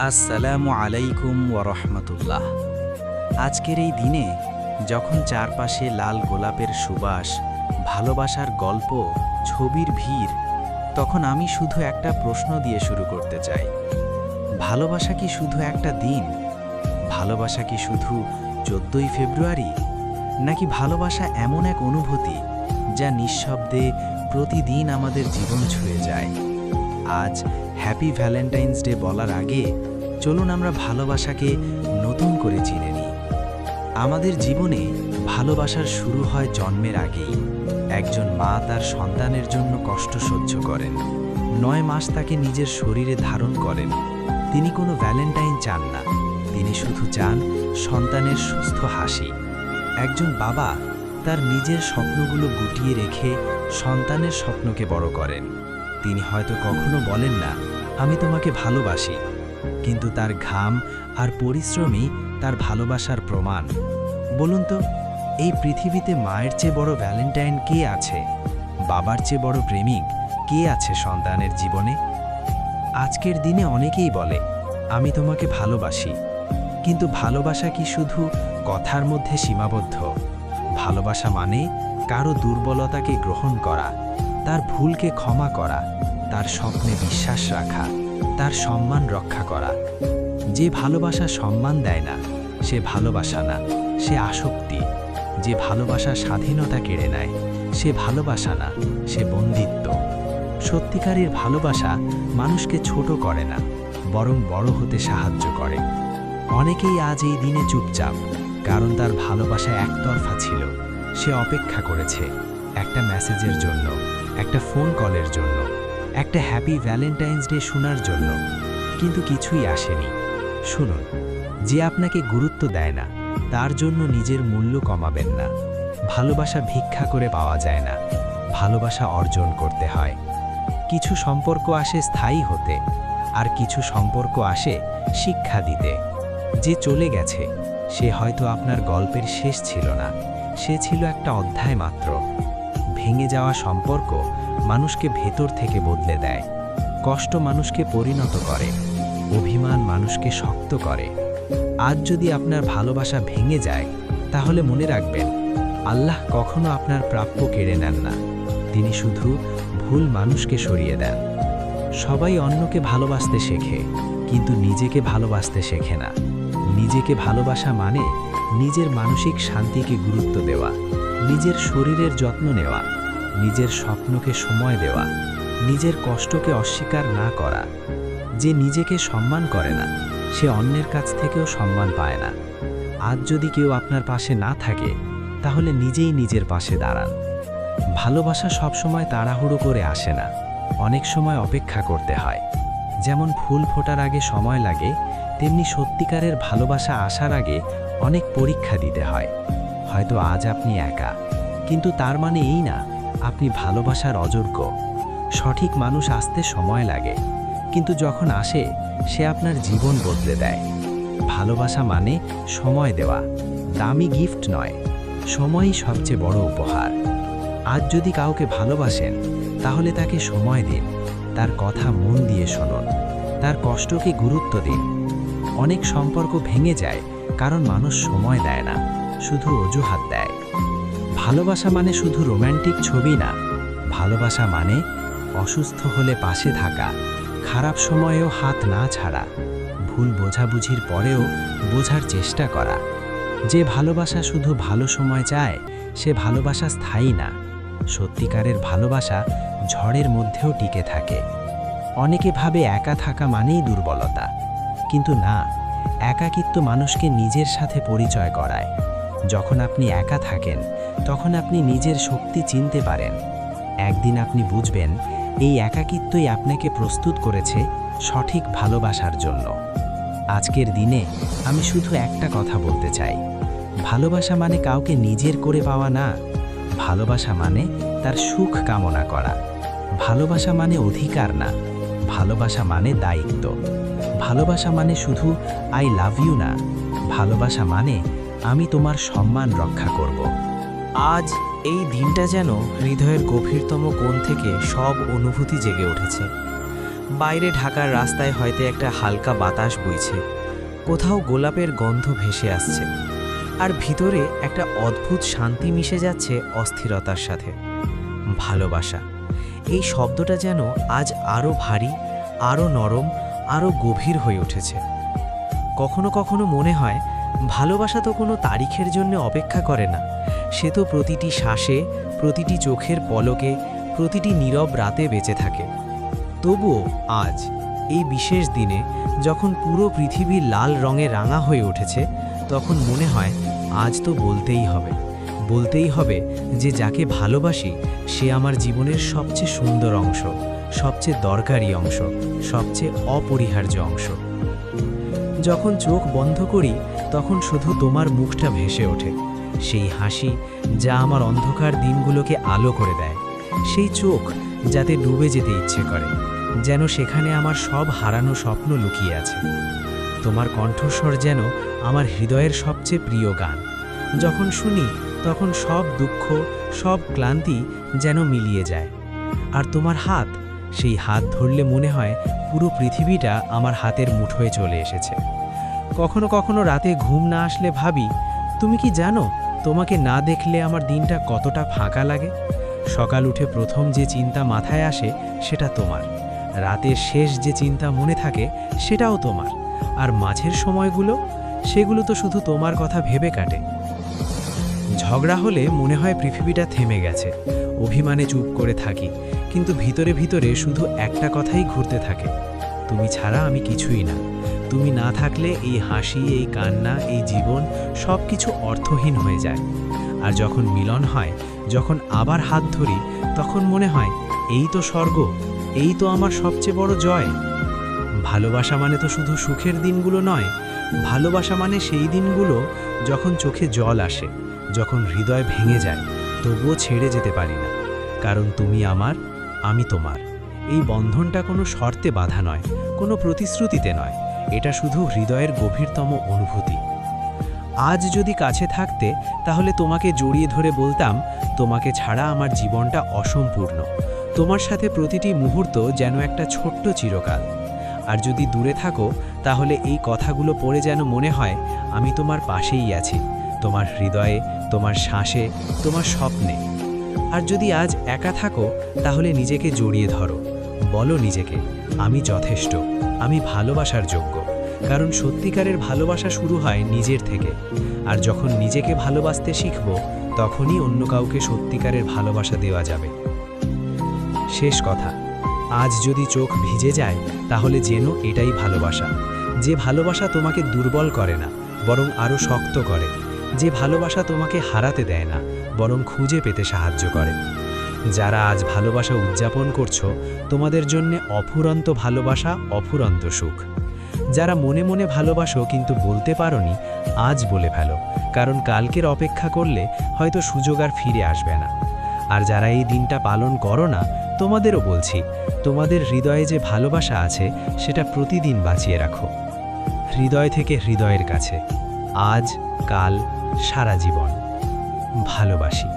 আসসালামু আলাইকুম ওয়া রাহমাতুল্লাহ। আজকের এই দিনে যখন চারপাশে লাল গোলাপের সুবাস, ভালোবাসার গল্প, ছবির ভিড়, তখন আমি শুধু একটা প্রশ্ন দিয়ে শুরু করতে চাই। ভালোবাসা কি শুধু একটা দিন? ভালোবাসা কি শুধু 14ই ফেব্রুয়ারি? নাকি ভালোবাসা এমন এক অনুভূতি যা নিঃশব্দে প্রতিদিন আমাদের জীবন ছুঁয়ে যায়? আজ হ্যাপি ভ্যালেন্টাইন্স ডে বলার আগে চলুন আমরা ভালোবাসাকে নতুন করে চিনে নিই। আমাদের জীবনে ভালোবাসার শুরু হয় জন্মের আগেই। একজন মা তার সন্তানের জন্য কষ্ট সহ্য করেন, 9 মাস তাকে নিজের শরীরে ধারণ করেন। তিনি কোনো ভ্যালেন্টাইন চান না, তিনি শুধু চান সন্তানের সুস্থ হাসি। একজন বাবা তার নিজের স্বপ্নগুলো গুটিয়ে রেখে সন্তানের স্বপ্নকে বড় করেন। তিনি হয়তো কখনো বলেন না, আমি তোমাকে ভালোবাসি, কিন্তু তার ঘাম আর পরিশ্রমই তার ভালোবাসার প্রমাণ। বলুন তো, এই পৃথিবীতে মায়ের চেয়ে বড় ভ্যালেন্টাইন কে আছে? বাবার চেয়ে বড় প্রেমিক কে আছে সন্তানের জীবনে? আজকের দিনে অনেকেই বলে, আমি তোমাকে ভালোবাসি, কিন্তু ভালোবাসা কি শুধু কথার মধ্যে সীমাবদ্ধ? ভালোবাসা মানে কারো দুর্বলতাকে গ্রহণ করা, তার ভুলকে ক্ষমা করা, তার স্বপ্নে বিশ্বাস রাখা, তার সম্মান রক্ষা করা। যে ভালোবাসা সম্মান দেয় না সে ভালোবাসা না, সে আসক্তি। যে ভালোবাসা স্বাধীনতা কেড়ে নেয় সে ভালোবাসা না, সে বন্দিত্ব। সত্যিকারের ভালোবাসা মানুষকে ছোট করে না, বরং বড় হতে সাহায্য করে। অনেকেই আজ এই দিনে চুপচাপ, কারণ তার ভালোবাসা একতরফা ছিল। সে অপেক্ষা করেছে একটা মেসেজের জন্য, একটা ফোন কলের জন্য, একটা হ্যাপি ভ্যালেন্টাইন্স ডে শোনার জন্য, কিন্তু কিছুই আসেনি। শুনুন, যে আপনাকে গুরুত্ব দেয় না তার জন্য নিজের মূল্য কমাবেন না। ভালোবাসা ভিক্ষা করে পাওয়া যায় না, ভালোবাসা অর্জন করতে হয়। কিছু সম্পর্ক আসে স্থায়ী হতে, আর কিছু সম্পর্ক আসে শিক্ষা দিতে। যে চলে গেছে সে হয়তো আপনার গল্পের শেষ ছিল না, সে ছিল একটা অধ্যায় মাত্র। ভেঙে যাওয়া সম্পর্ক মানুষকে ভেতর থেকে বদলে দেয়। কষ্ট মানুষকে পরিণত করে, অভিমান মানুষকে শক্ত করে। আজ যদি আপনার ভালোবাসা ভেঙে যায়, তাহলে মনে রাখবেন, আল্লাহ কখনো আপনার প্রাপ্য কেড়ে নেন না, তিনি শুধু ভুল মানুষকে সরিয়ে দেন। সবাই অন্যকে ভালোবাসতে শেখে, কিন্তু নিজেকে ভালোবাসতে শেখে না। নিজেকে ভালোবাসা মানে নিজের মানসিক শান্তিকে গুরুত্ব দেওয়া, নিজের শরীরের যত্ন নেওয়া, নিজের স্বপ্নকে সময় দেওয়া, নিজের কষ্টকে অস্বীকার না করা। যে নিজেকে সম্মান করে না সে অন্যের কাছ থেকেও সম্মান পায় না। আজ যদি কেউ আপনার পাশে না থাকে, তাহলে নিজেই নিজের পাশে দাঁড়ান। ভালোবাসা সবসময় তাড়াহুড়ো করে আসে না, অনেক সময় অপেক্ষা করতে হয়। যেমন ফুল ফোটার আগে সময় লাগে, তেমনি সত্যিকারের ভালোবাসা আসার আগে অনেক পরীক্ষা দিতে হয়। হয়তো আজ আপনি একা, কিন্তু তার মানে এই না আপনি ভালোবাসার অযোগ্য। সঠিক মানুষ আসতে সময় লাগে, কিন্তু যখন আসে সে আপনার জীবন বদলে দেয়। ভালোবাসা মানে সময় দেওয়া, দামি গিফট নয়, সময়ই সবচেয়ে বড় উপহার। আজ যদি কাউকে ভালোবাসেন, তাহলে তাকে সময় দিন, তার কথা মন দিয়ে শুনুন, তার কষ্টকে গুরুত্ব দিন। অনেক সম্পর্ক ভেঙে যায় কারণ মানুষ সময় দেয় না, শুধু অজুহাত দেয়। ভালোবাসা মানে শুধু রোম্যান্টিক ছবি না, ভালোবাসা মানে অসুস্থ হলে পাশে থাকা, খারাপ সময়েও হাত না ছাড়া, ভুল বোঝাবুঝির পরেও বোঝার চেষ্টা করা। যে ভালোবাসা শুধু ভালো সময় চায় সে ভালোবাসা স্থায়ী না। সত্যিকারের ভালোবাসা ঝড়ের মধ্যেও টিকে থাকে। অনেকে ভাবে একা থাকা মানেই দুর্বলতা, কিন্তু না, একাকিত্ব মানুষকে নিজের সাথে পরিচয় করায়। যখন আপনি একা থাকেন, তখন আপনি নিজের শক্তি চিনতে পারেন। একদিন আপনি বুঝবেন এই একাকিত্বই আপনাকে প্রস্তুত করেছে সঠিক ভালোবাসার জন্য। আজকের দিনে আমি শুধু একটা কথা বলতে চাই, ভালোবাসা মানে কাউকে নিজের করে পাওয়া না। ভালোবাসা মানে তার সুখ কামনা করা। ভালোবাসা মানে অধিকার না, ভালোবাসা মানে দায়িত্ব। ভালোবাসা মানে শুধু আই লাভ ইউ না, ভালোবাসা মানে আমি তোমার সম্মান রক্ষা করব। আজ এই দিনটা যেন হৃদয়ের গভীরতম কোণ থেকে সব অনুভূতি জেগে উঠেছে। বাইরে ঢাকার রাস্তায় হয়তো একটা হালকা বাতাস বইছে, কোথাও গোলাপের গন্ধ ভেসে আসছে, আর ভিতরে একটা অদ্ভুত শান্তি মিশে যাচ্ছে অস্থিরতার সাথে। ভালোবাসা, এই শব্দটা যেন আজ আরও ভারী, আরও নরম, আরও গভীর হয়ে উঠেছে। কখনো কখনো মনে হয় ভালোবাসা তো কোনো তারিখের জন্য অপেক্ষা করে না, সে তো প্রতিটি শ্বাসে, প্রতিটি চোখের পলকে, প্রতিটি নীরব রাতে বেঁচে থাকে। তবুও আজ এই বিশেষ দিনে যখন পুরো পৃথিবী লাল রঙে রাঙা হয়ে উঠেছে, তখন মনে হয় আজ তো বলতেই হবে যে যাকে ভালোবাসি সে আমার জীবনের সবচেয়ে সুন্দর অংশ, সবচেয়ে দরকারি অংশ, সবচেয়ে অপরিহার্য অংশ। যখন চোখ বন্ধ করি তখন শুধু তোমার মুখটা ভেসে ওঠে, সেই হাসি যা আমার অন্ধকার দিনগুলোকে আলো করে দেয়, সেই চোখ যাতে ডুবে যেতে ইচ্ছে করে, যেন সেখানে আমার সব হারানো স্বপ্ন লুকিয়ে আছে। তোমার কণ্ঠস্বর যেন আমার হৃদয়ের সবচেয়ে প্রিয় গান। যখন শুনি তখন সব দুঃখ, সব ক্লান্তি যেন মিলিয়ে যায়। আর তোমার হাত, সেই হাত ধরলে মনে হয় পুরো পৃথিবীটা আমার হাতের মুঠোয় চলে এসেছে। কখনো কখনো রাতে ঘুম না আসলে ভাবি, তুমি কি জানো তোমাকে না দেখলে আমার দিনটা কতটা ফাঁকা লাগে? সকাল উঠে প্রথম যে চিন্তা মাথায় আসে সেটা তোমার, রাতের শেষ যে চিন্তা মনে থাকে সেটাও তোমার, আর মাঝের সময়গুলো, সেগুলো তো শুধু তোমার কথা ভেবে কাটে। ঝগড়া হলে মনে হয় পৃথিবীটা থেমে গেছে, অভিমানে চুপ করে থাকি, কিন্তু ভিতরে ভিতরে শুধু একটা কথাই ঘুরতে থাকে, তুমি ছাড়া আমি কিছুই না। তুমি না থাকলে এই হাসি, এই কান্না, এই জীবন সব কিছু অর্থহীন হয়ে যায়। আর যখন মিলন হয়, যখন আবার হাত ধরি, তখন মনে হয় এই তো স্বর্গ, এই তো আমার সবচেয়ে বড় জয়। ভালোবাসা মানে তো শুধু সুখের দিনগুলো নয়, ভালোবাসা মানে সেই দিনগুলো যখন চোখে জল আসে, যখন হৃদয় ভেঙে যায়, তবুও ছেড়ে যেতে পারি না, কারণ তুমি আমার, আমি তোমার। এই বন্ধনটা কোনো শর্তে বাঁধা নয়, কোনো প্রতিশ্রুতিতে নয়, এটা শুধু হৃদয়ের গভীরতম অনুভূতি। আজ যদি কাছে থাকতে তাহলে তোমাকে জড়িয়ে ধরে বলতাম, তোমাকে ছাড়া আমার জীবনটা অসম্পূর্ণ, তোমার সাথে প্রতিটি মুহূর্ত যেন একটা ছোট্ট চিরকাল। আর যদি দূরে থাকো তাহলে এই কথাগুলো পড়ে যেন মনে হয় আমি তোমার পাশেই আছি, তোমার হৃদয়ে, তোমার শ্বাসে, তোমার স্বপ্নে। আর যদি আজ একা থাকো তাহলে নিজেকে জড়িয়ে ধরো, বলো নিজেকে আমি যথেষ্ট, আমি ভালোবাসার যোগ্য, কারণ সত্যিকারের ভালোবাসা শুরু হয় নিজের থেকে। আর যখন নিজেকে ভালোবাসতে শিখব, তখনই অন্য কাউকে সত্যিকারের ভালোবাসা দেওয়া যাবে। শেষ কথা, আজ যদি চোখ ভিজে যায় তাহলে যেন এটাই ভালোবাসা, যে ভালোবাসা তোমাকে দুর্বল করে না, বরং আরও শক্ত করে, যে ভালোবাসা তোমাকে হারাতে দেয় না, বরং খুঁজে পেতে সাহায্য করে। যারা আজ ভালোবাসা উদযাপন করছো, তোমাদের জন্যে অফুরন্ত ভালোবাসা, অফুরন্ত সুখ। যারা মনে মনে ভালোবাসো কিন্তু বলতে পারোনি, আজ বলে ফেলো, কারণ কালকের অপেক্ষা করলে হয়তো সুযোগ আর ফিরে আসবে না। আর যারা এই দিনটা পালন করো না, তোমাদেরও বলছি, তোমাদের হৃদয়ে যে ভালোবাসা আছে সেটা প্রতিদিন বাঁচিয়ে রাখো, হৃদয় থেকে হৃদয়ের কাছে, আজ, কাল, সারা জীবন। ভালোবাসি।